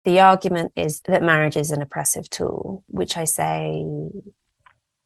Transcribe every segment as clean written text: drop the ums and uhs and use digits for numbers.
The argument is that marriage is an oppressive tool, which I say,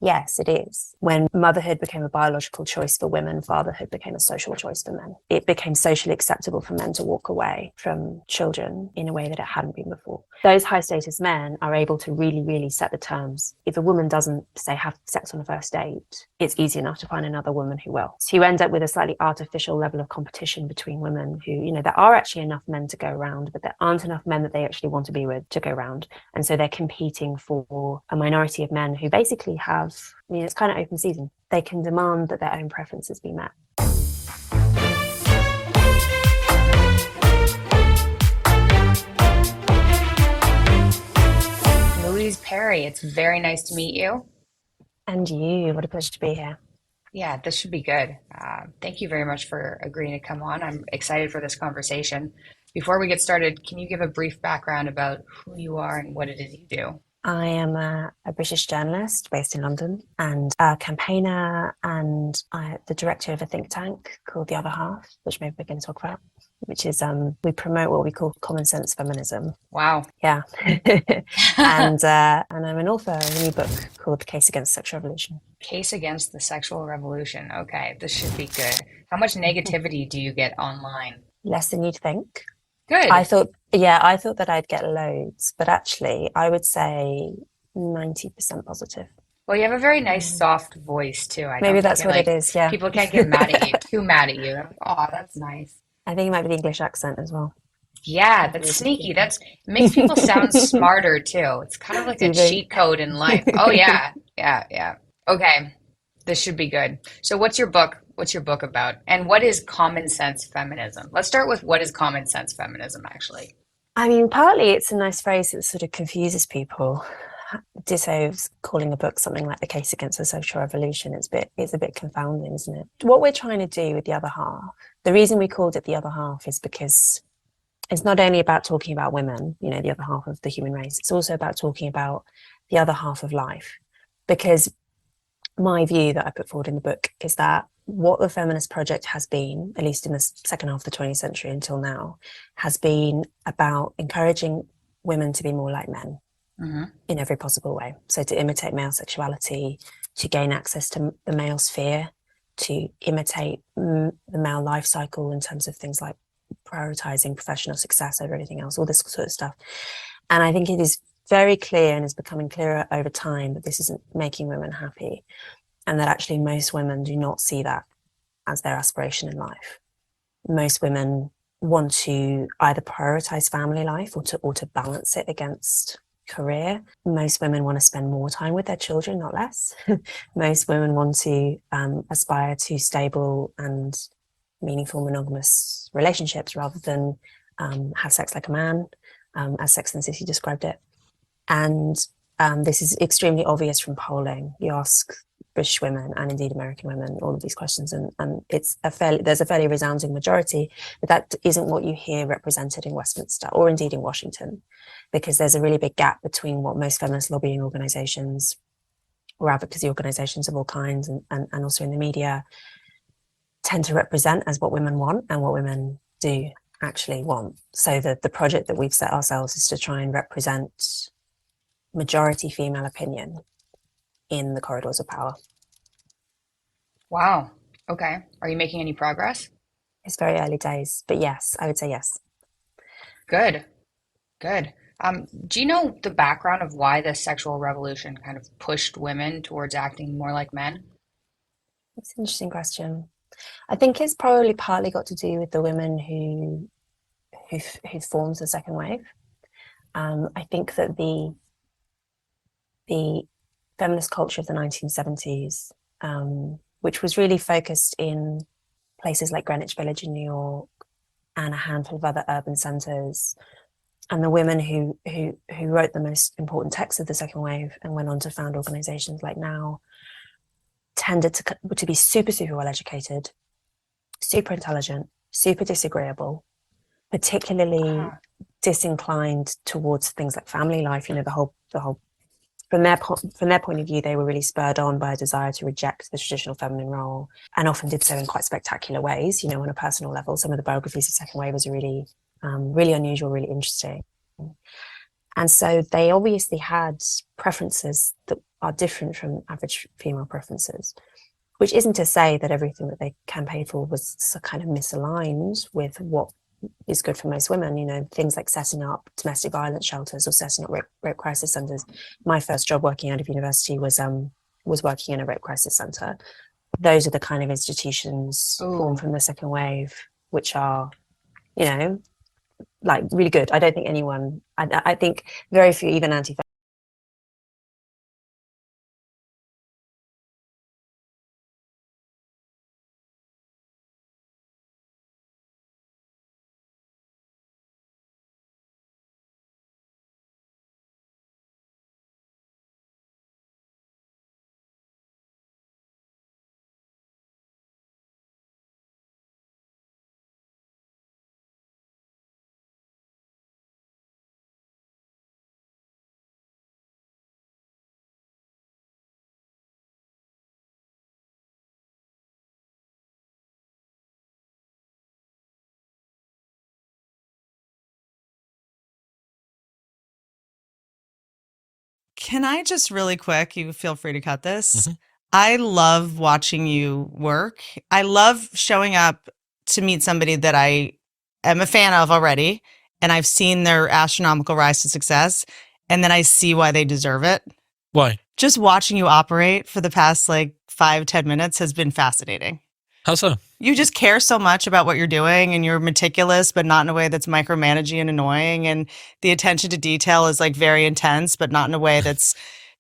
yes, it is. When motherhood became a biological choice for women, fatherhood became a social choice for men. It became socially acceptable for men to walk away from children in a way that it hadn't been before. Those high status men are able to really, really set the terms. If a woman doesn't, say, have sex on a first date, it's easy enough to find another woman who will. So you end up with a slightly artificial level of competition between women who, there are actually enough men to go around, but there aren't enough men that they actually want to be with to go around. And so they're competing for a minority of men who basically have, it's kind of open season. They can demand that their own preferences be met. Louise Perry, it's very nice to meet you. And you, what a pleasure to be here. Yeah, this should be good. Thank you very much for agreeing to come on. I'm excited for this conversation. Before we get started, can you give a brief background about who you are and what it is you do? I am a British journalist based in London and a campaigner and the director of a think tank called The Other Half, which maybe we're going to talk about, which is we promote what we call common sense feminism. Wow. Yeah. and I'm an author of a new book called The Case Against the Sexual Revolution. Case Against the Sexual Revolution. Okay, this should be good. How much negativity do you get online? Less than you'd think. Good. I thought that I'd get loads, but actually I would say 90% positive. Well, you have a very nice soft voice too. I Maybe don't think that's what it is, yeah. people can't get mad at you, too mad at you. Oh, that's nice. I think it might be the English accent as well. Yeah, that's sneaky. It makes people sound smarter too. It's kind of like a cheat code in life. Oh yeah, yeah. Okay, this should be good. So what's your book? What's your book about? And what is common sense feminism? Let's start with what is common sense feminism, actually. I mean, partly it's a nice phrase that sort of confuses people. Ditto calling a book something like The Case Against the Social Revolution. It's a bit confounding, isn't it? What we're trying to do with The Other Half, the reason we called it The Other Half is because it's not only about talking about women, the other half of the human race, it's also about talking about the other half of life. Because my view that I put forward in the book is that what the feminist project has been, at least in the second half of the 20th century until now, has been about encouraging women to be more like men in every possible way. So to imitate male sexuality, to gain access to the male sphere, to imitate the male life cycle in terms of things like prioritizing professional success over anything else, all this sort of stuff. And I think it is very clear and is becoming clearer over time that this isn't making women happy, and that actually most women do not see that as their aspiration in life. Most women want to either prioritize family life or to balance it against career. Most women want to spend more time with their children, not less. Most women want to aspire to stable and meaningful monogamous relationships rather than have sex like a man, as Sex and the City described it. And this is extremely obvious from polling. You ask British women and indeed American women all of these questions, and there's a fairly resounding majority, but that isn't what you hear represented in Westminster or indeed in Washington, because there's a really big gap between what most feminist lobbying organizations or advocacy organizations of all kinds and also in the media tend to represent as what women want and what women do actually want. So the project that we've set ourselves is to try and represent majority female opinion in the corridors of power. Wow. Okay. Are you making any progress? It's very early days, but yes, I would say yes. Good. Do you know the background of why the sexual revolution kind of pushed women towards acting more like men? It's an interesting question. I think it's probably partly got to do with the women who formed the second wave. I think that the feminist culture of the 1970s, which was really focused in places like Greenwich Village in New York and a handful of other urban centres, and the women who wrote the most important texts of the second wave and went on to found organisations like Now, tended to be super well educated, super intelligent, super disagreeable, particularly disinclined towards things like family life. The whole from their point of view, they were really spurred on by a desire to reject the traditional feminine role, and often did so in quite spectacular ways. On a personal level, some of the biographies of second wavers are really unusual, really interesting. And so they obviously had preferences that are different from average female preferences, which isn't to say that everything that they campaigned for was kind of misaligned with what is good for most women. You know, things like setting up domestic violence shelters or setting up rape crisis centers. My first job working out of university was working in a rape crisis center. Those are the kind of institutions formed from the second wave, which are, you know, like really good. I don't think anyone, I think very few, even anti Can I just really quick, you feel free to cut this. I love watching you work. I love showing up to meet somebody that I am a fan of already, and I've seen their astronomical rise to success, and then I see why they deserve it. Why? Just watching you operate for the past like 5-10 minutes has been fascinating. How so? You just care so much about what you're doing, and you're meticulous, but not in a way that's micromanaging and annoying. And the attention to detail is like very intense, but not in a way that's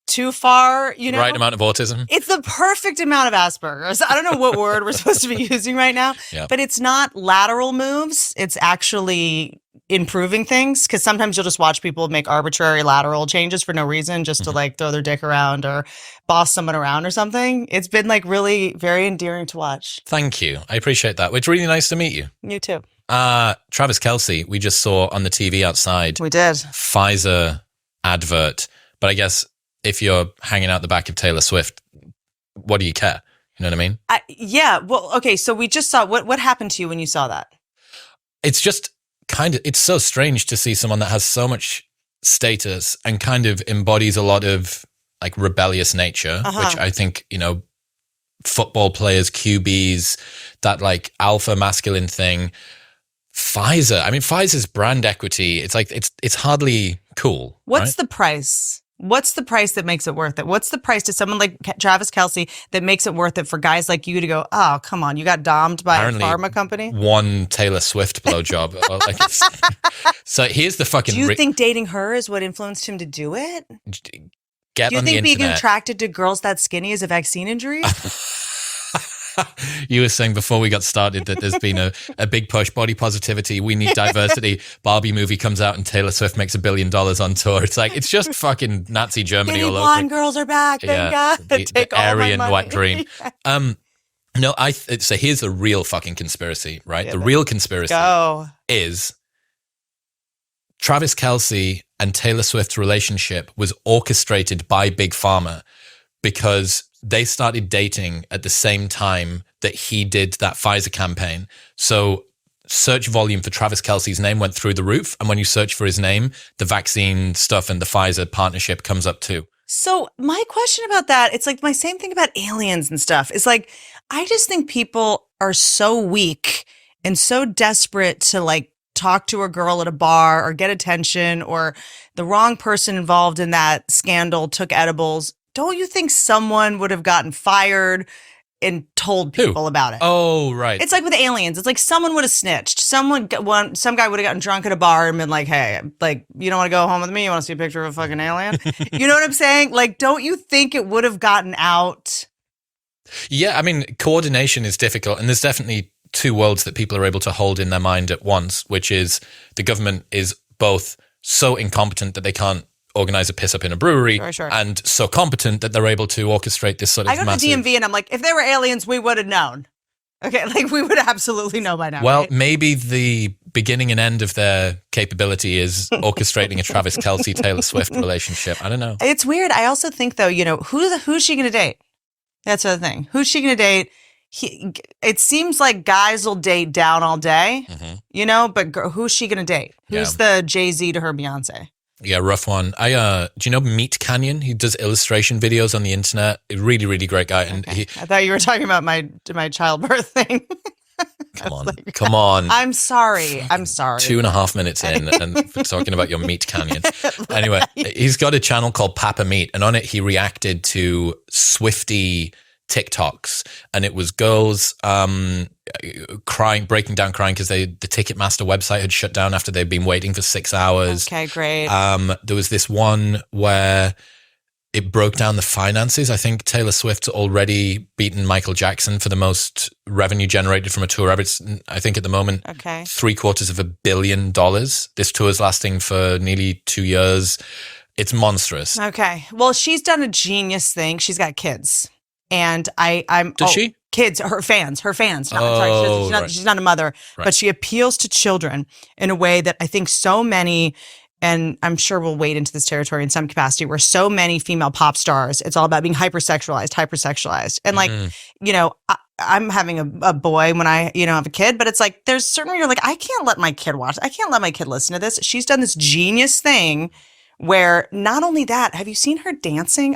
too far, you know? Right amount of autism. It's the perfect amount of Asperger's. I don't know what word we're supposed to be using right now, but it's not lateral moves. It's actually improving things, because sometimes you'll just watch people make arbitrary lateral changes for no reason, just to like throw their dick around or boss someone around or something. It's been like really very endearing to watch. Thank you. I appreciate that. It's really nice to meet you. You too. Travis Kelce, we just saw on the TV outside. We did. Pfizer advert. But I guess if you're hanging out the back of Taylor Swift, what do you care? You know what I mean? Yeah. Well, okay. So we just saw, what happened to you when you saw that? It's just it's so strange to see someone that has so much status and kind of embodies a lot of like rebellious nature, which I think, you know, football players, QBs, that like alpha masculine thing. Pfizer, I mean, Pfizer's brand equity, it's like, it's hardly cool. What's the price? What's the price that makes it worth it? What's the price to someone like Travis Kelce that makes it worth it for guys like you to go, oh, come on, you got dommed by Apparently, a pharma company? One Taylor Swift blowjob. So here's the fucking... Do you think dating her is what influenced him to do it? Get do you on think the being internet. attracted to girls that skinny is a vaccine injury? You were saying before we got started that there's been a big push, body positivity, we need diversity. Barbie movie comes out and Taylor Swift makes $1 billion on tour. It's like, it's just fucking Nazi Germany all over. Blonde girls are back, thank God. The Aryan white dream. No, so here's the real fucking conspiracy, right? Yeah, the real conspiracy is Travis Kelce and Taylor Swift's relationship was orchestrated by Big Pharma because they started dating at the same time that he did that Pfizer campaign. So search volume for Travis Kelce's name went through the roof. And when you search for his name, the vaccine stuff and the Pfizer partnership comes up too. So my question about that, it's like my same thing about aliens and stuff. It's like, I just think people are so weak and so desperate to like talk to a girl at a bar or get attention, or the wrong person involved in that scandal took edibles. Don't you think someone would have gotten fired and told people about it? Oh, right. It's like with aliens. It's like someone would have snitched. Some guy would have gotten drunk at a bar and been like, hey, like, you don't want to go home with me? You want to see a picture of a fucking alien? You know what I'm saying? Like, don't you think it would have gotten out? Yeah, I mean, coordination is difficult. And there's definitely two worlds that people are able to hold in their mind at once, which is the government is both so incompetent that they can't organize a piss up in a brewery, Sure. and so competent that they're able to orchestrate this sort of I go to the DMV and I'm like, if they were aliens, we would have known. Okay, like we would absolutely know by now. Well, right? maybe the beginning and end of their capability is orchestrating a Travis Kelce Taylor Swift relationship. I don't know. It's weird. I also think though, you know, who's she going to date? That's the other thing. Who's she going to date? it seems like guys will date down all day, but who's she going to date? Who's the Jay-Z to her Beyonce? Yeah, rough one. Do you know Meat Canyon? He does illustration videos on the internet. A really, really great guy. And I thought you were talking about my childbirth thing. Come on. I'm sorry. 2.5 minutes in and we're talking about your Meat Canyon. Anyway, he's got a channel called Papa Meat, and on it he reacted to Swiftie TikToks, and it was girls breaking down crying because the Ticketmaster website had shut down after they'd been waiting for 6 hours. Okay, great. There was this one where it broke down the finances. I think Taylor Swift's already beaten Michael Jackson for the most revenue generated from a tour ever. It's, I think at the moment, $750 million. This tour is lasting for nearly 2 years. It's monstrous. Okay. Well, she's done a genius thing. She's got kids. And Does she? Kids, her fans. Sorry, she's not a mother, but she appeals to children in a way that I think so many, and I'm sure we'll wade into this territory in some capacity, where so many female pop stars, it's all about being hypersexualized. And I'm having a boy when I, have a kid, but it's like, there's certain where you're like, I can't let my kid watch. I can't let my kid listen to this. She's done this genius thing where not only that, have you seen her dancing?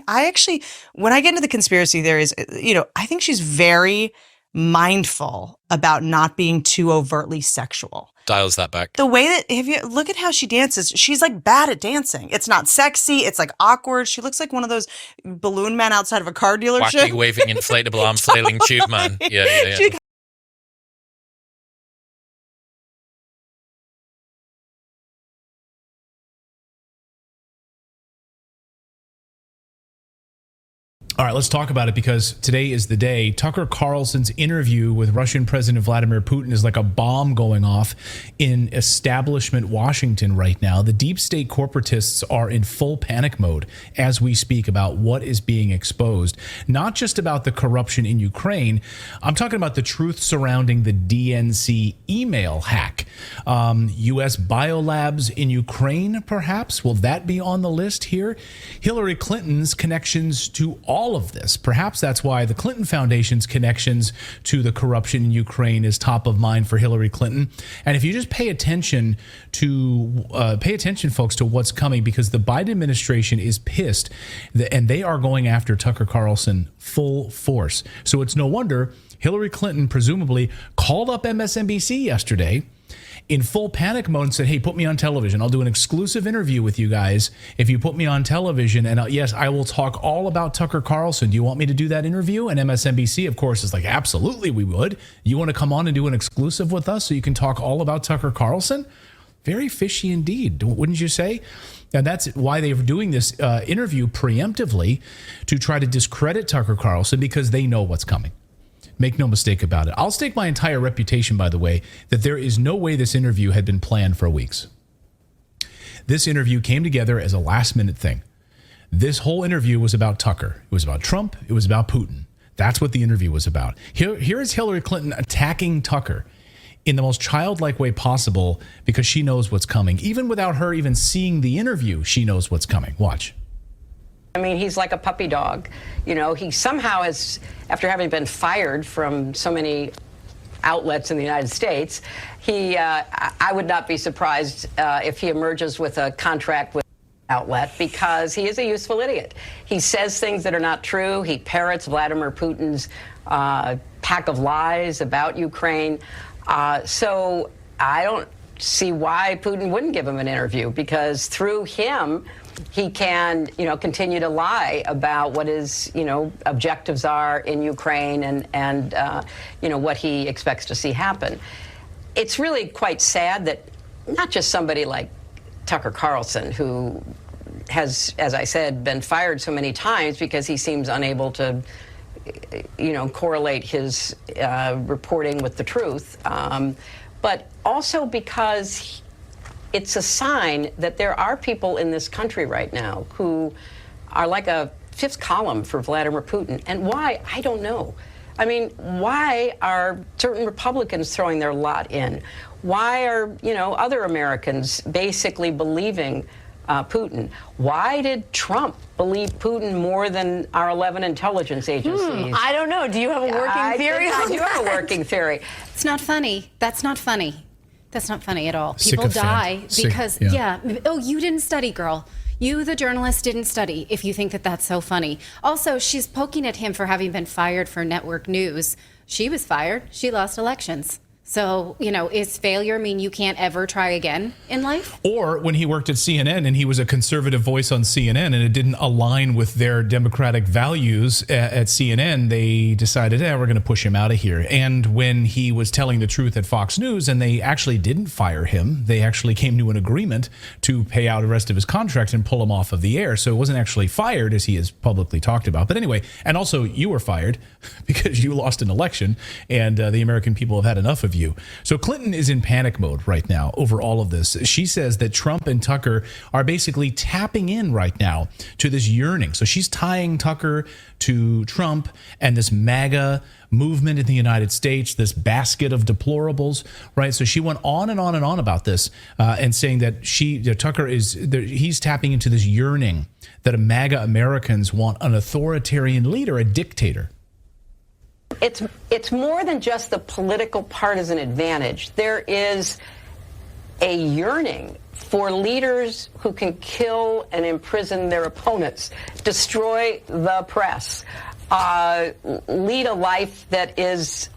When I get into the conspiracy theories, I think she's very mindful about not being too overtly sexual. Dials that back. The way that, if you look at how she dances, she's like bad at dancing. It's not sexy. It's like awkward. She looks like one of those balloon men outside of a car dealership. Wacky, waving, inflatable arm, flailing tube man. Yeah. All right, let's talk about it because today is the day. Tucker Carlson's interview with Russian President Vladimir Putin is like a bomb going off in establishment Washington right now. The deep state corporatists are in full panic mode as we speak about what is being exposed. Not just about the corruption in Ukraine. I'm talking about the truth surrounding the DNC email hack. U.S. biolabs in Ukraine, perhaps? Will that be on the list here? Hillary Clinton's connections to all of this. Perhaps that's why the Clinton Foundation's connections to the corruption in Ukraine is top of mind for Hillary Clinton. And if you just pay attention, folks, to what's coming, because the Biden administration is pissed and they are going after Tucker Carlson full force. So it's no wonder Hillary Clinton presumably called up MSNBC yesterday in full panic mode and said, hey, put me on television. I'll do an exclusive interview with you guys if you put me on television. And yes, I will talk all about Tucker Carlson. Do you want me to do that interview? And MSNBC, of course, is like, absolutely, we would. You want to come on and do an exclusive with us so you can talk all about Tucker Carlson? Very fishy indeed, wouldn't you say? And that's why they're doing this interview preemptively, to try to discredit Tucker Carlson, because they know what's coming. Make no mistake about it. I'll stake my entire reputation, by the way, that there is no way this interview had been planned for weeks. This interview came together as a last-minute thing. This whole interview was about Tucker. It was about Trump. It was about Putin. That's what the interview was about. Here is Hillary Clinton attacking Tucker in the most childlike way possible, because she knows what's coming. Even without her even seeing the interview, she knows what's coming. Watch. I mean, he's like a puppy dog. He somehow has, after having been fired from so many outlets in the United States, I would not be surprised if he emerges with a contract with an outlet, because he is a useful idiot. He says things that are not true. He parrots Vladimir Putin's pack of lies about Ukraine. So I don't see why Putin wouldn't give him an interview, because through him, he can, continue to lie about what his, objectives are in Ukraine and what he expects to see happen. It's really quite sad that not just somebody like Tucker Carlson, who has, as I said, been fired so many times because he seems unable to, correlate his reporting with the truth, but also because it's a sign that there are people in this country right now who are like a fifth column for Vladimir Putin. And why? I don't know. I mean, why are certain Republicans throwing their lot in? Why are, other Americans basically believing Putin. Why did Trump believe Putin more than our 11 intelligence agencies? I don't know. Do you have a working theory? I do have a working theory. It's not funny. That's not funny. That's not funny at all. People Sycophant. die because, Yeah. oh, you didn't study, girl. You, the journalist, didn't study if you think that that's so funny. Also, she's poking at him for having been fired for network news. She was fired. She lost elections. So, is failure mean you can't ever try again in life? Or when he worked at CNN and he was a conservative voice on CNN and it didn't align with their democratic values at CNN, they decided, we're going to push him out of here. And when he was telling the truth at Fox News and they actually didn't fire him, they actually came to an agreement to pay out the rest of his contract and pull him off of the air. So it wasn't actually fired as he has publicly talked about. But anyway, and also you were fired because you lost an election and the American people have had enough of you. So Clinton is in panic mode right now over all of this. She says that Trump and Tucker are basically tapping in right now to this yearning. So she's tying Tucker to Trump and this MAGA movement in the United States, this basket of deplorables, right? So she went on and on and on about this and saying that Tucker he's tapping into this yearning that MAGA Americans want an authoritarian leader, a dictator. It's more than just the political partisan advantage. There is a yearning for leaders who can kill and imprison their opponents, destroy the press, lead a life that is